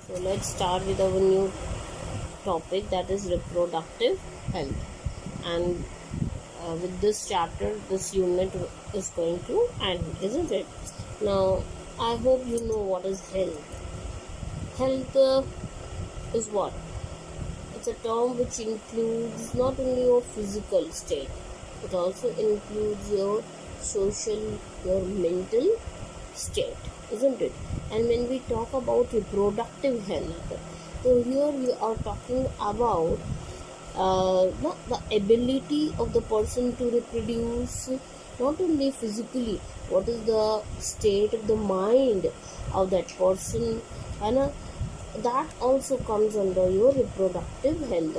So let's start with our new topic, that is reproductive health. And with this chapter, this unit is going to end, isn't it? Now, I hope you know what is health. Health is what? It's a term which includes not only your physical state, it also includes your social, your mental state, isn't it? And when we talk about reproductive health, so here we are talking about the ability of the person to reproduce, not only physically, what is the state of the mind of that person, and that also comes under your reproductive health.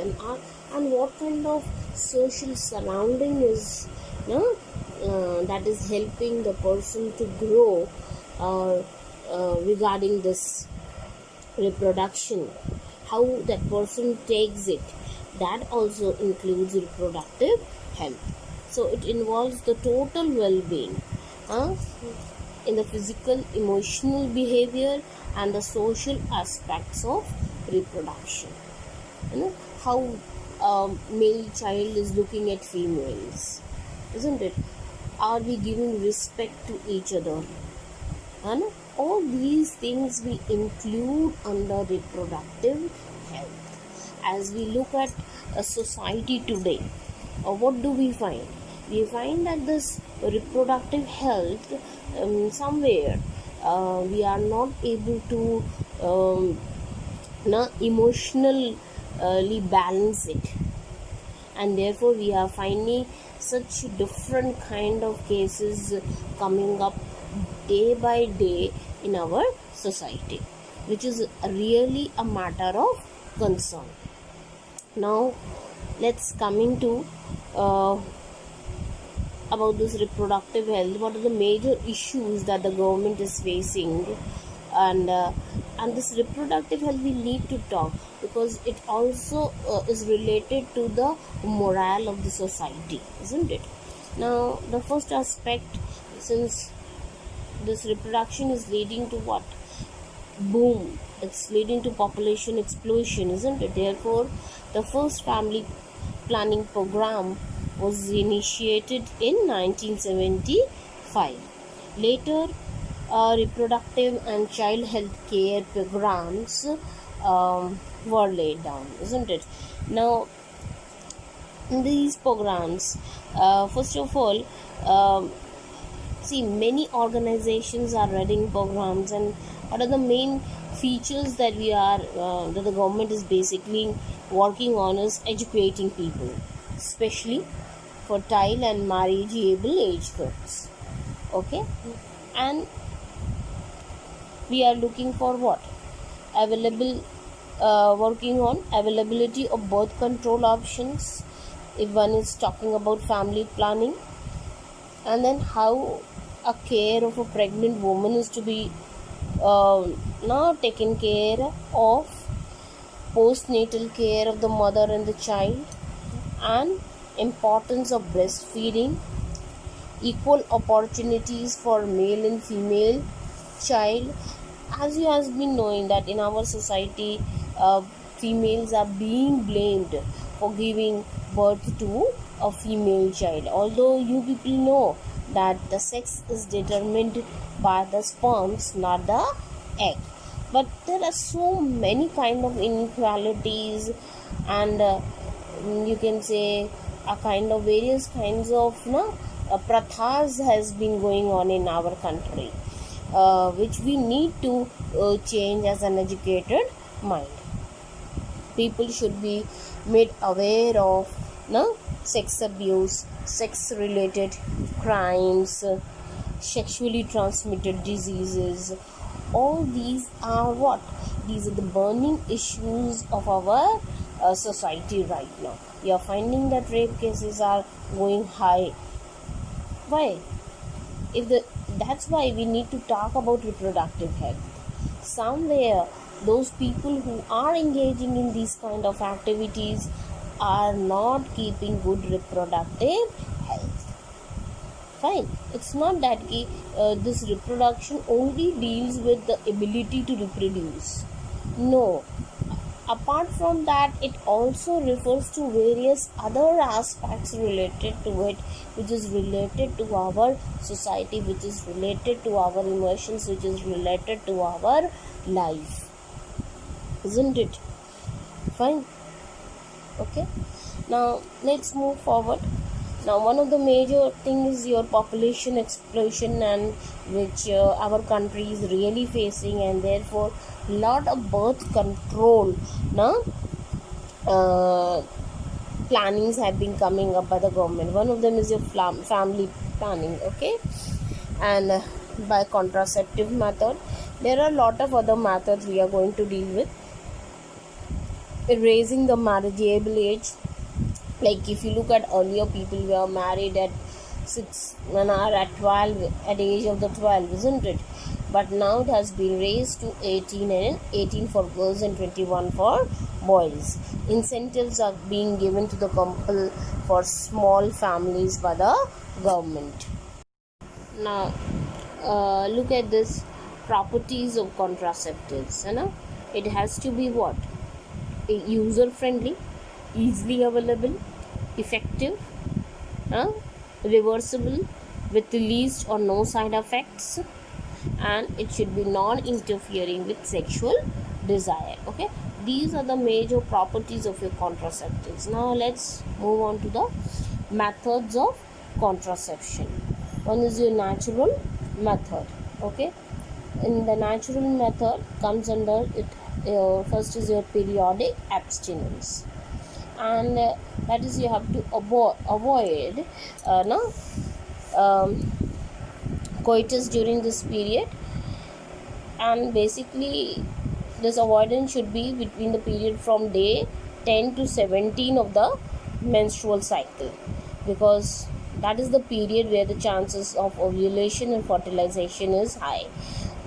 And what kind of social surrounding is that is helping the person to grow regarding this reproduction, how that person takes it, that also includes reproductive health. So it involves the total well-being uh, in the physical, emotional behavior and the social aspects of reproduction. How male child is looking at females, isn't it? Are we giving respect to each other? And all these things we include under reproductive health. As we look at a society today, what do we find? We find that this reproductive health, somewhere we are not able to emotionally balance it, and therefore we are finding such different kind of cases coming up day by day in our society, which is really a matter of concern. Now let's coming to about this reproductive health. What are the major issues that the government is facing? And this reproductive health we need to talk, because it also is related to the morale of the society, isn't it? Now the first aspect, since this reproduction is leading to what? Boom, it's leading to population explosion, isn't it? Therefore the first family planning program was initiated in 1975. Later reproductive and child health care programs were laid down, isn't it? Now in these programs, first of all, see, many organizations are running programs, and what are the main features that we are that the government is basically working on is educating people, especially fertile and marriageable age groups. Okay, and we are looking for what? Available, working on availability of birth control options if one is talking about family planning, and then how a care of a pregnant woman is to be now taken care of, postnatal care of the mother and the child, and importance of breastfeeding, equal opportunities for male and female child. As you have been knowing that in our society, females are being blamed for giving birth to a female child, although you people know that the sex is determined by the sperms, not the egg. But there are so many kind of inequalities, and you can say a kind of various kinds of prathas has been going on in our country, which we need to change as an educated mind. People should be made aware of sex abuse, sex related crimes, sexually transmitted diseases. All these are what? These are the burning issues of our society right now. We are finding that rape cases are going high. Why? That's why we need to talk about reproductive health. Somewhere those people who are engaging in these kind of activities are not keeping good reproductive health. Fine, it's not that this reproduction only deals with the ability to reproduce. No. Apart from that, it also refers to various other aspects related to it, which is related to our society, which is related to our emotions, which is related to our life. Isn't it? Fine. Okay. Now let's move forward. Now one of the major things is your population explosion, and which our country is really facing, and therefore lot of birth control now plannings have been coming up by the government. One of them is your family planning, okay, and by contraceptive method. There are a lot of other methods we are going to deal with. Raising the marriageable age, like if you look at earlier, people were married at 6 and are at 12 at the age of the 12, isn't it? But now it has been raised to 18, and 18 for girls and 21 for boys. Incentives are being given to the couple for small families by the government. Now look at this properties of contraceptives, you know. It has to be what? User friendly, easily available, effective, reversible, with least or no side effects, and it should be non-interfering with sexual desire. Okay, these are the major properties of your contraceptives. Now let's move on to the methods of contraception. One is your natural method. Okay, in the natural method comes under it, first is your periodic abstinence, and that is you have to avoid no coitus during this period, and basically this avoidance should be between the period from day 10 to 17 of the menstrual cycle, because that is the period where the chances of ovulation and fertilization is high.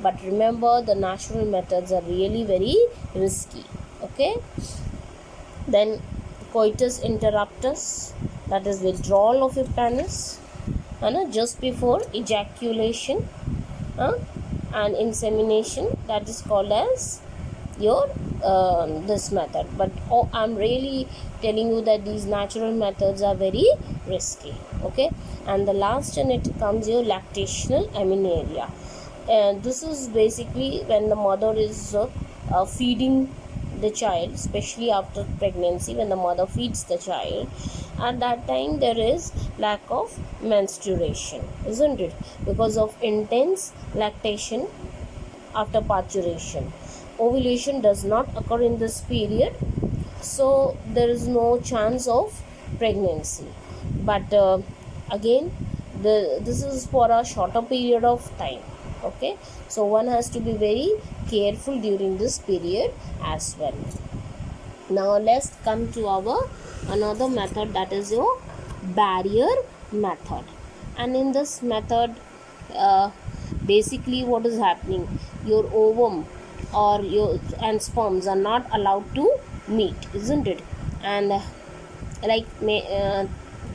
But remember, the natural methods are really very risky. Okay, then coitus interruptus, that is withdrawal of your penis just before ejaculation, and insemination, that is called as your this method. But I'm really telling you that these natural methods are very risky. Okay, and the last and it comes your lactational amenorrhea, and this is basically when the mother is feeding the child, especially after pregnancy, when the mother feeds the child. At that time there is lack of menstruation, isn't it, because of intense lactation after parturition. Ovulation does not occur in this period, so there is no chance of pregnancy. But again, this is for a shorter period of time. Okay, so one has to be very careful during this period as well. Now let's come to our another method, that is your barrier method. And in this method, basically what is happening, your ovum or your and sperms are not allowed to meet, isn't it? And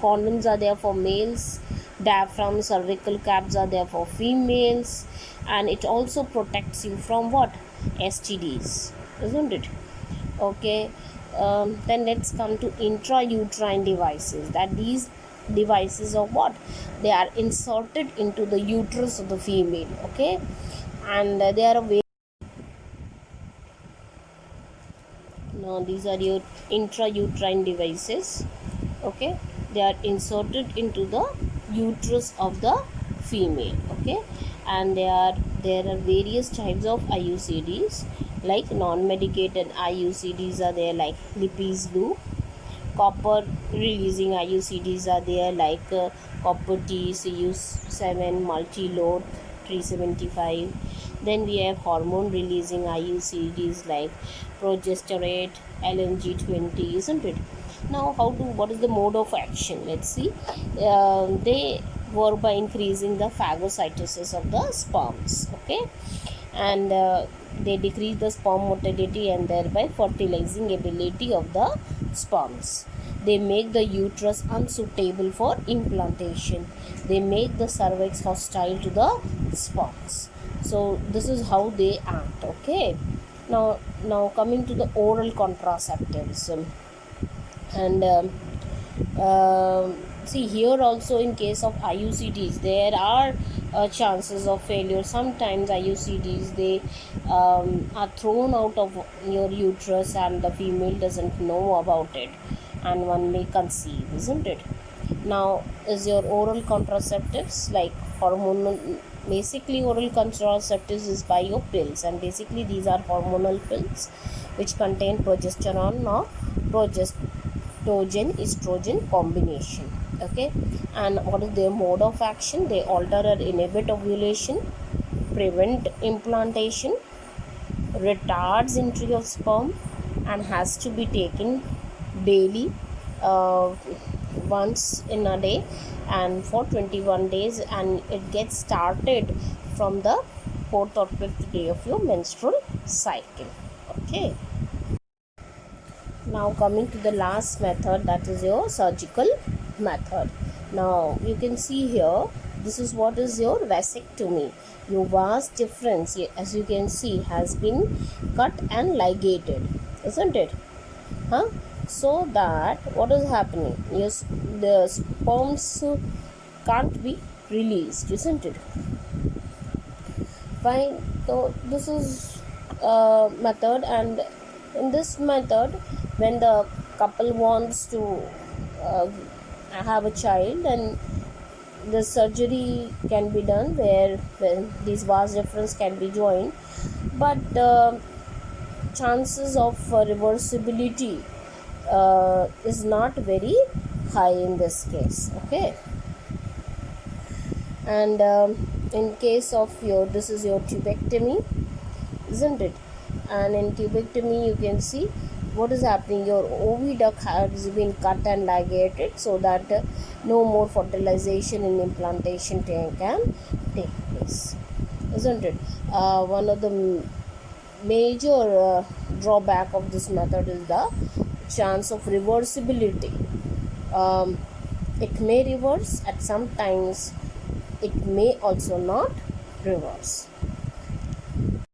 condoms are there for males, diaphragm, cervical caps are there for females, and it also protects you from what? STDs, isn't it? Okay, then let's come to intrauterine devices. That these devices are what? They are inserted into the uterus of the female. Okay, and they are a now these are your intrauterine devices. Okay, they are inserted into the uterus of the female. Okay, and there are various types of IUCDs, like non-medicated IUCDs are there, like Lipi's loop. Copper releasing IUCDs are there, like copper T, CU7, multi-load 375. Then we have hormone releasing IUCDs like progesterone, LNG20, isn't it? Now what is the mode of action? Let's see. They work by increasing the phagocytosis of the sperms. Okay, and they decrease the sperm motility and thereby fertilizing ability of the sperms. They make the uterus unsuitable for implantation. They make the cervix hostile to the sperms. So this is how they act. Okay, Now coming to the oral contraceptives, and see here also, in case of IUCDs, there are chances of failure. Sometimes IUCDs, they are thrown out of your uterus and the female doesn't know about it, and one may conceive, isn't it? Now, is your oral contraceptives like hormonal? Basically, oral contraceptives is by your pills, and basically these are hormonal pills which contain progesterone or progestogen estrogen combination. Okay, and what is their mode of action? They alter or inhibit ovulation, prevent implantation, retards entry of sperm, and has to be taken daily, uh, once in a day and for 21 days, and it gets started from the 4th or 5th day of your menstrual cycle. Okay, now coming to the last method, that is your surgical method. Now you can see here, this is what is your vasectomy. Your vas deferens, as you can see, has been cut and ligated, isn't it? So that what is happening, yes, the sperms can't be released, isn't it? Fine. So this is method, and in this method, when the couple wants to uh, have a child, and the surgery can be done where when these vas deferens can be joined, but chances of reversibility is not very high in this case. Okay, and in case of your, this is your tubectomy, isn't it? And in tubectomy, you can see what is happening, your oviduct has been cut and ligated, so that no more fertilization and implantation can take place, isn't it? One of the major drawback of this method is the chance of reversibility. It may reverse at some times, it may also not reverse.